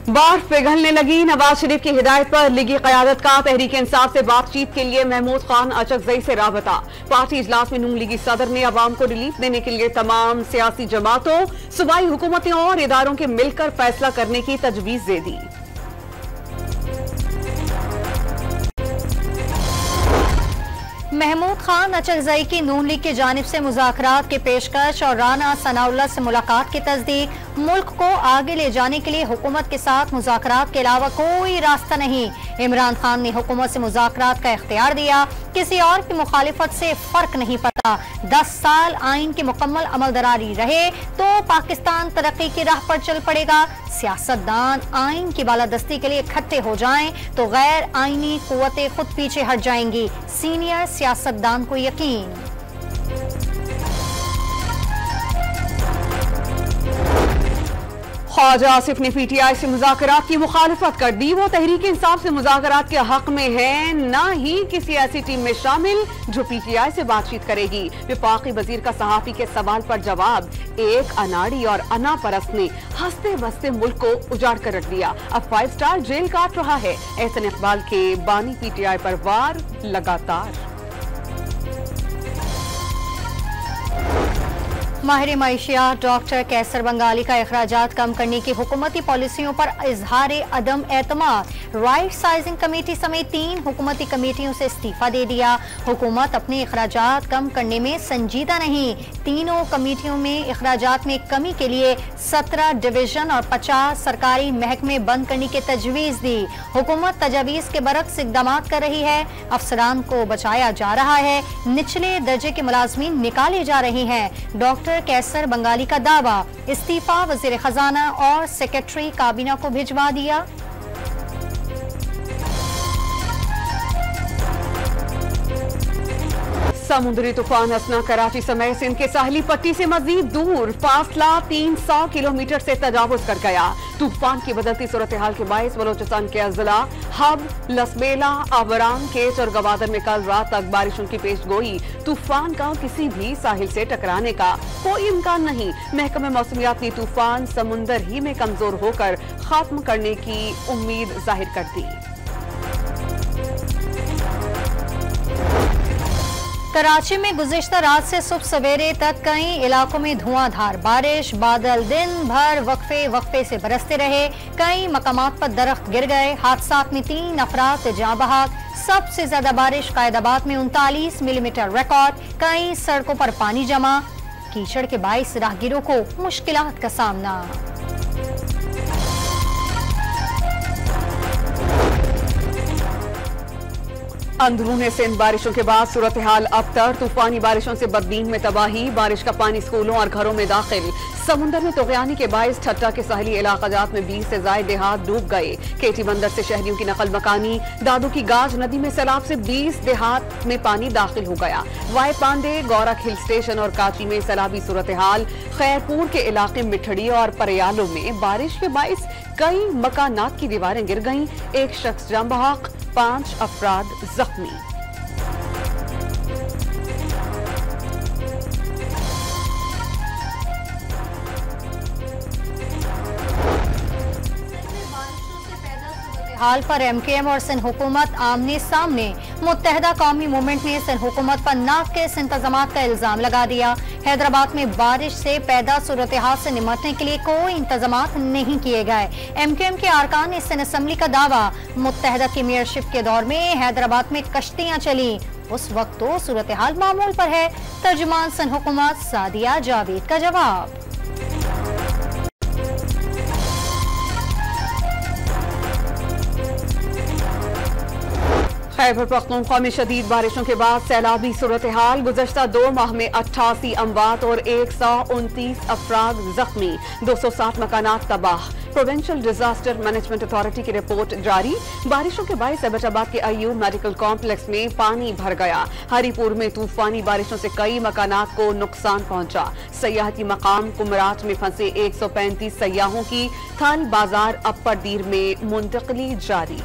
बर्फ पिघलने लगी। नवाज शरीफ की हिदायत पर लीगी क़यादत का तहरीक इंसाफ से बातचीत के लिए महमूद खान अचकजई से राबता। पार्टी इजलास में नून लीगी सदर ने अवाम को रिलीफ देने के लिए तमाम सियासी जमातों, सूबाई हुकूमतों और इदारों के मिलकर फैसला करने की तजवीज़ दे दी। महमूद खान अचकजई की नून लीग की जानिब से मुज़ाकरात की पेशकश और राना सनाउल्लाह से मुलाकात की तस्दीक। मुल्क को आगे ले जाने के लिए हुकूमत के साथ मुज़ाकरात के अलावा कोई रास्ता नहीं। इमरान खान ने हुकूमत से मुज़ाकरात का इख्तियार दिया, किसी और की मुखालिफत से फर्क नहीं पड़ता। 10 साल आइन की मुकम्मल अमलदरारी रहे तो पाकिस्तान तरक्की की राह पर चल पड़ेगा। सियासतदान आइन की बालादस्ती के लिए इकट्ठे हो जाएं तो गैर आइनी कुव्वतें खुद पीछे हट जाएंगी। सीनियर सियासतदान को यकीन। ख्वाजा आसिफ ने पीटीआई से मुज़ाकरात की मुखालिफत कर दी। वो तहरीक इंसाफ से मुज़ाकरात के हक में है, ना ही किसी ऐसी टीम में शामिल जो पीटीआई से बातचीत करेगी। विफाकी वजीर का सहाफी के सवाल पर जवाब। एक अनाड़ी और अना परस्त ने हंसते बसते मुल्क को उजाड़ कर रख दिया। अब 5 स्टार जेल काट रहा है। एहसन इकबाल के बानी पीटीआई पर वार लगातार। माहिर मईशियात डॉक्टर कैसर बंगाली का अखराजात कम करने की हुकूमती पॉलिसियों पर इजहार अदम एतमाद। राइट साइजिंग कमेटी समेत 3 हुकूमती कमेटियों से इस्तीफा दे दिया। हुकूमत अपने अखराजात कम करने में संजीदा नहीं। तीनों कमेटियों में अखराजात में कमी के लिए 17 डिवीजन और 50 सरकारी महकमे बंद करने की तजवीज़ दी। हुकूमत तजावीज़ के बरक्स इक़दाम कर रही है। अफसरान को बचाया जा रहा है, निचले दर्जे के मुलाजमीन निकाले जा रहे हैं। डॉक्टर कैसर बंगाली का दावा, इस्तीफा वज़ीर खजाना और सेक्रेटरी काबीना को भिजवा दिया। समुद्री तूफान हसना कराची समेत सिंध के साहली पट्टी से मजीद दूर, फासला 300 किलोमीटर से तजावुज कर गया। तूफान की बदलती सूरत हाल के बायस बलोचिस्तान के अजला हब, लसबेला, आबराम, केच और गवादर में कल रात तक बारिशों की पेश गोई। तूफान का किसी भी साहिल से टकराने का कोई इम्कान नहीं। महकमे मौसमियात ने तूफान समुंदर ही में कमजोर होकर खत्म करने की उम्मीद जाहिर कर दी। कराची में गुज़िश्ता रात से सुबह सवेरे तक कई इलाकों में धुआंधार बारिश। बादल दिन भर वक्फे वक्फे से बरसते रहे। कई मकामात पर दरख्त गिर गए। हादसात में 3 अफराद जाँ बहक। सबसे ज्यादा बारिश कायदाबाद में 39 मिलीमीटर रिकॉर्ड। कई सड़कों पर पानी जमा। कीचड़ के बाइस राहगीरों को मुश्किलात का सामना। अंदरूनी सिंध बारिशों के बाद सूरत हाल अबतर। तूफानी बारिशों से बददीन में तबाही। बारिश का पानी स्कूलों और घरों में दाखिल। समुंदर में तोगयानी के बायस ठट्टा के साहली इलाकाजात में 20 से ज्यादा देहात डूब गए। केटी बंदर से शहरियों की नकल मकानी। दादू की गाज नदी में सैलाब से 20 देहात में पानी दाखिल हो गया। वाई पांडे, गौरख हिल स्टेशन और काची में सैलाबी सूरत हाल। खैरपुर के इलाके मिठड़ी और परयालों में बारिश के बायस कई मकानात की दीवारें गिर गईं। एक शख्स जाँ बहक, 5 अफराद जख्मी। हाल पर MKM और सिंध हुकूमत आमने सामने। मुत्तहदा कौमी मूवमेंट ने सिंध हुकूमत पर नाक़िस इंतजामात का इल्जाम लगा दिया। हैदराबाद में बारिश से पैदा सूरत हाल से निपटने के लिए कोई इंतजामात नहीं किए गए। MKM के अरकान ने सिंध असम्बली का दावा, मुत्तहदा की मेयरशिप के दौर में हैदराबाद में कश्तियां चली, उस वक्त तो सूरत हाल मामूल पर है। तर्जुमान सिंध हुकूमत सादिया जावेद का जवाब। खैबर पख्तूनख्वा में शदीद बारिशों के बाद सैलाबी सूरत हाल। गुज़श्ता 2 माह में 88 अमवात और 129 अफराद जख्मी। 260 मकानात तबाह। प्रोविंशियल डिजास्टर मैनेजमेंट अथॉरिटी की रिपोर्ट जारी। बारिशों के बायस एबटाबाद के अयूब मेडिकल कॉम्प्लेक्स में पानी भर गया। हरीपुर में तूफानी बारिशों से कई मकानात को नुकसान पहुंचा। सयाहती मकाम कुमराट में फंसे 135 सयाहों की थल बाजार अपर दीर में मुंतकली जारी।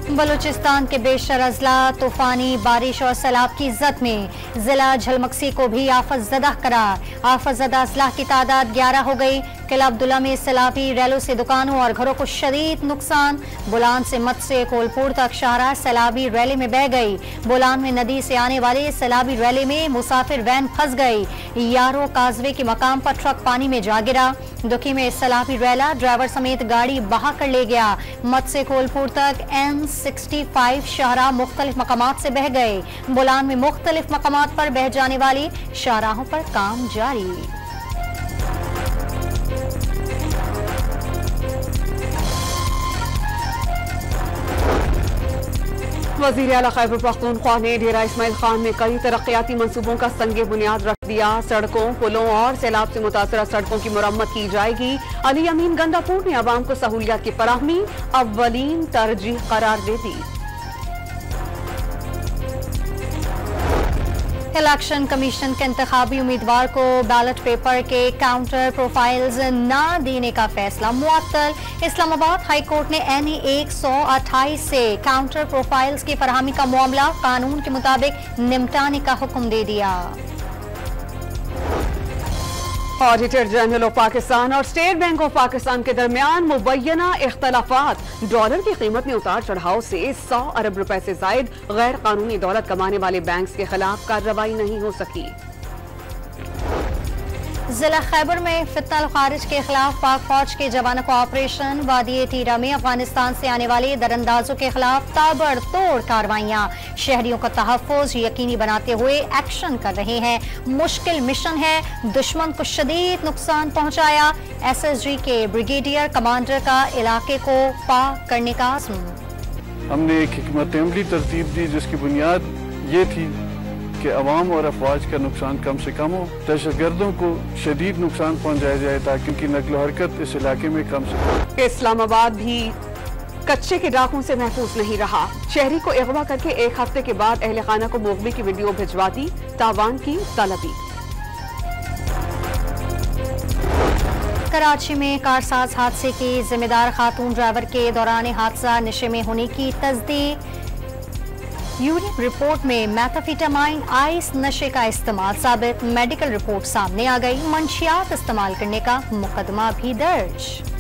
बलूचिस्तान के बेशतर अजला तूफानी बारिश और सैलाब की जद में। जिला झलमक्सी को भी आफत ज़दा करार। आफत ज़दा अजला की तादाद 11 हो गई। किला अब्दुल्ला में सैलाबी रैलों से दुकानों और घरों को शदीद नुकसान। बोलान से मत से कोलपुर तक शाहराह सैलाबी रैली में बह गई। बोलान में नदी से आने वाले सैलाबी रैली में मुसाफिर वैन फंस गई। यारो काजवे के मकाम पर ट्रक पानी में जा गिरा। दुखी में सैलाबी रैला ड्राइवर समेत गाड़ी बहा कर ले गया। मत से कोलपुर तक N65 शाहराह मुख्तलिफ मकामात से बह गए। बोलान में मुख्तलिफ मकामात पर बह जाने वाली शाहराहों पर काम जारी। वज़ीर आला खैबर पख्तूनख्वा ने डेरा इस्माइल खान में कई तरक्याती मंसूबों का संगे बुनियाद रख दिया। सड़कों, पुलों और सैलाब से मुतासरा सड़कों की मुरम्मत की जाएगी। अली अमीन गंदापुर ने अवाम को सहूलियात की फराहमी अव्वलीन तरजीह करार दे दी। इलेक्शन कमीशन के इंतखाबी उम्मीदवार को बैलेट पेपर के काउंटर प्रोफाइल्स न देने का फैसला मुअत्तल। इस्लामाबाद हाई कोर्ट ने NE 128 से काउंटर प्रोफाइल्स की फराहमी का मामला कानून के मुताबिक निपटाने का हुक्म दे दिया। ऑडिटर जनरल ऑफ पाकिस्तान और स्टेट बैंक ऑफ पाकिस्तान के दरमियान मुबैना इख्तलाफात। डॉलर की कीमत में उतार चढ़ाव से 100 अरब रुपए से जायद गैर कानूनी दौलत कमाने वाले बैंक्स के खिलाफ कार्रवाई नहीं हो सकी। जिला खैबर में फितना खारिज के खिलाफ पाक फौज के जवानों को ऑपरेशन। वादी तीरा में अफगानिस्तान से आने वाले दरअंदाजों के खिलाफ ताबड़तोड़ कार्रवाइयां। शहरियों का तहफ्फुज यकीनी बनाते हुए एक्शन कर रहे हैं। मुश्किल मिशन है, दुश्मन को शदीद नुकसान पहुंचाया। SSG के ब्रिगेडियर कमांडर का इलाके को पाक करने का आज़म। हमने एक हिकमत अमली तरतीब दी जिसकी बुनियाद ये थी कि अवाम और अफवाज का नुकसान कम से कम हो, दहशतगर्दों को शदीद नुकसान पहुंचाया जाए ताकि उनकी नकलो हरकत इस इलाके में कम से कम। इस्लामाबाद भी कच्चे के डाकों से महफूज नहीं रहा। शहरी को अगवा करके एक हफ्ते के बाद अहले खाना को मुगबी की वीडियो भिजवा दी। तावान की तलबी। कराची में कारसाज हादसे की जिम्मेदार खातून ड्राइवर के दौरान हादसा नशे में होने की तस्दीक। यूरिन रिपोर्ट में मेथाफेटामाइन आइस नशे का इस्तेमाल साबित। मेडिकल रिपोर्ट सामने आ गई। मंशियात इस्तेमाल करने का मुकदमा भी दर्ज।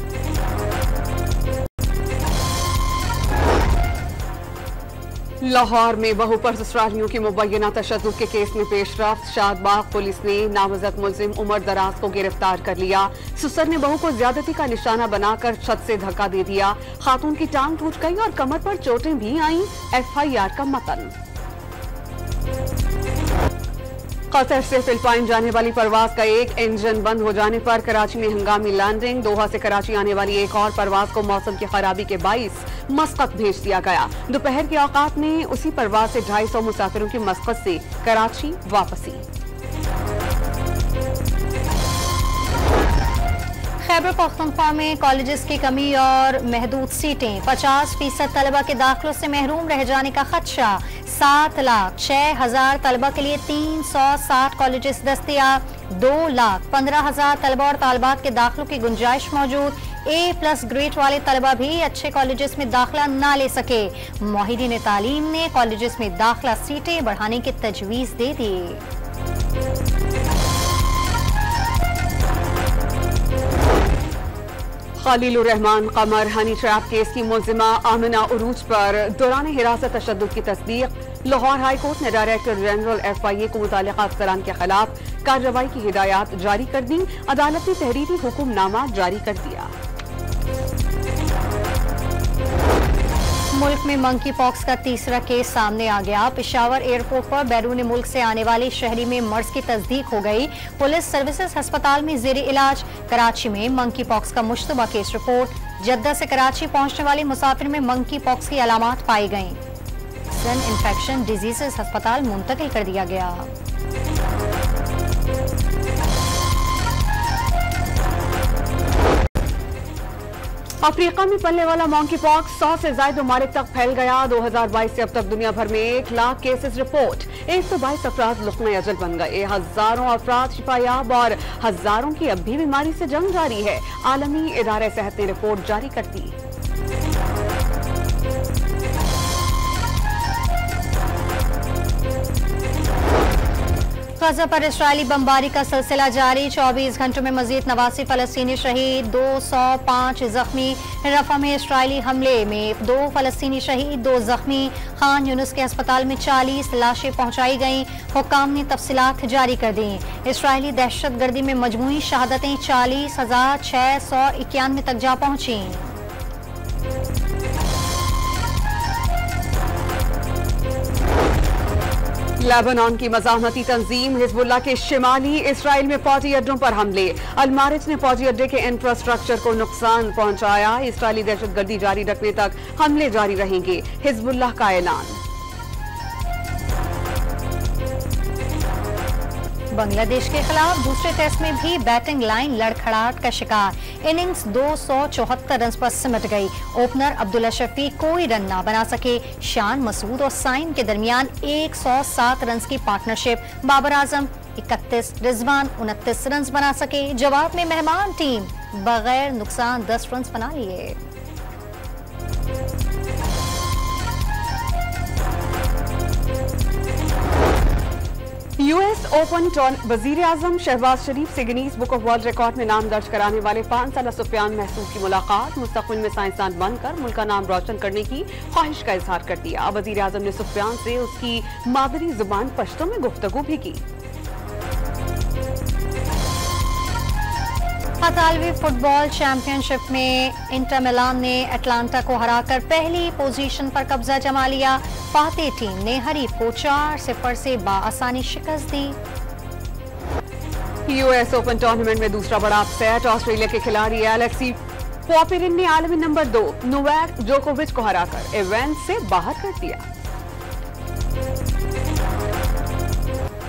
लाहौर में बहू पर ससुरालियों की मुबैना तशद्दुद के केस में पेशरफ्त। शादबाग पुलिस ने नामजद मुलजिम उमर दराज को गिरफ्तार कर लिया। ससुर ने बहू को ज्यादती का निशाना बनाकर छत से धक्का दे दिया। खातून की टांग टूट गई और कमर पर चोटें भी आईं। FIR का मतन। कतर से फिलिपाइन जाने वाली परवाज का एक इंजन बंद हो जाने पर कराची में हंगामी लैंडिंग। दोहा से कराची आने वाली एक और परवाज को मौसम की खराबी के बाइस मस्कत भेज दिया गया। दोपहर के औकात में उसी परवाज से 250 मुसाफिरों की मस्कत से कराची वापसी। खैबर पख्तूनख्वा में कॉलेजेस की कमी और महदूद सीटें। 50% तलबा के दाखिलों से महरूम रह जाने का खदशा। 7,06,000 तलबा के लिए 360 कॉलेजेस दस्तयाब। 2,15,000 तलबा और तालबात के दाखिलों की गुंजाइश मौजूद। A+ ग्रेड वाले तलबा भी अच्छे कॉलेजेस में दाखिला ना ले सके। माहिरीन तालीम ने कॉलेजेस में दाखिला सीटें बढ़ाने की तजवीज़ दे दी। खलीलुर रहमान कमर हनी ट्रैप केस की मुलजिमा आमिना उरूज पर दौरान हिरासत तशद्दुद की तस्दीक। लाहौर हाई कोर्ट ने डायरेक्टर जनरल FIA को मुताल्लिका अफसरान के खिलाफ कार्रवाई की हिदायत जारी कर दी। अदालत ने तहरीरी हुक्मनामा जारी कर दिया। मुल्क में मंकी पॉक्स का तीसरा केस सामने आ गया। पेशावर एयरपोर्ट पर बैरून मुल्क से आने वाले शहरी में मर्ज की तस्दीक हो गई। पुलिस सर्विसेज अस्पताल में जेर इलाज। कराची में मंकी पॉक्स का मुश्तबा केस रिपोर्ट। जद्दा से कराची पहुंचने वाले मुसाफिर में मंकी पॉक्स की अलामात पाई गईं। सन इन्फेक्शन डिजीजेस अस्पताल मुंतकिल कर दिया गया। अफ्रीका में पलने वाला मंकी पॉक्स 100 से ज्यादा ममालिक तक फैल गया। 2022 से अब तक दुनिया भर में 1 लाख केसेस रिपोर्ट। 122 अफराद लुक़्मा अजल बन गए। हजारों अफराद शिफायाब और हजारों की अब भी बीमारी से जंग जारी है। आलमी इदारे सेहत ने रिपोर्ट जारी कर दी। गजा पर इसराइली बमबारी का सिलसिला जारी। 24 घंटों में मजीद 89 फलस्तीनी शहीद, 205 जख्मी। रफा में इसराइली हमले में 2 फलस्तीनी शहीद, 2 जख्मी। खान यूनुस के अस्पताल में 40 लाशें पहुंचाई गईं। हुक्काम ने तफसीलात जारी कर दी। इसराइली दहशतगर्दी में मजमूई शहादतें 40,691 तक जा पहुंची। लेबनान की मज़ाहमती तंजीम हिजबुल्लाह के शिमाली इसराइल में फौजी अड्डों पर हमले। अलमारिज ने फौजी अड्डे के इंफ्रास्ट्रक्चर को नुकसान पहुंचाया। इसराइली दहशतगर्दी जारी रखने तक हमले जारी रहेंगे, हिजबुल्लाह का ऐलान। बांग्लादेश के खिलाफ दूसरे टेस्ट में भी बैटिंग लाइन लड़खड़ाहट का शिकार। इनिंग्स 274 रन पर सिमट गई। ओपनर अब्दुल्ला शफीक कोई रन ना बना सके। शान मसूद और साइन के दरमियान 107 रन की पार्टनरशिप। बाबर आजम 31, रिजवान 29 रन बना सके। जवाब में मेहमान टीम बगैर नुकसान 10 रन बना लिए। यूएस ओपन वजीर आजम शहबाज शरीफ से Guinness book of world record में नाम दर्ज कराने वाले 5 साल सुफियान महसूद की मुलाकात। मुस्तकबिल में साइंसदान बनकर मुल्क का नाम रोशन करने की ख्वाहिश का इजहार कर दिया। वजीर आजम ने सुफियान से उसकी मादरी जुबान पश्तो में गुफ्तगू भी की। इतालवी फुटबॉल चैंपियनशिप में इंटर मिलान ने अटलांटा को हराकर पहली पोजीशन पर कब्जा जमा लिया। फातेह टीम ने हरीफ को 4-0 से बाआसानी शिकस्त दी। यूएस ओपन टूर्नामेंट में दूसरा बड़ा अपसेट। ऑस्ट्रेलिया के खिलाड़ी एलेक्सी पॉपिरिन ने आलमी नंबर 2 नोवाक जोकोविच को हराकर इवेंट से बाहर कर दिया।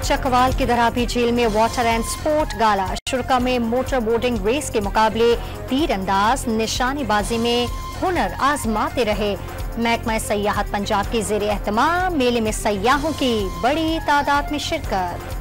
चकवाल की दराबी झील में वाटर एंड स्पोर्ट गाला। शुरका में मोटर बोटिंग रेस के मुकाबले। तीरंदाज निशानेबाजी में हुनर आजमाते रहे। महकमा सयाहत पंजाब की ज़ेर एहतमाम मेले में सयाहों की बड़ी तादाद में शिरकत।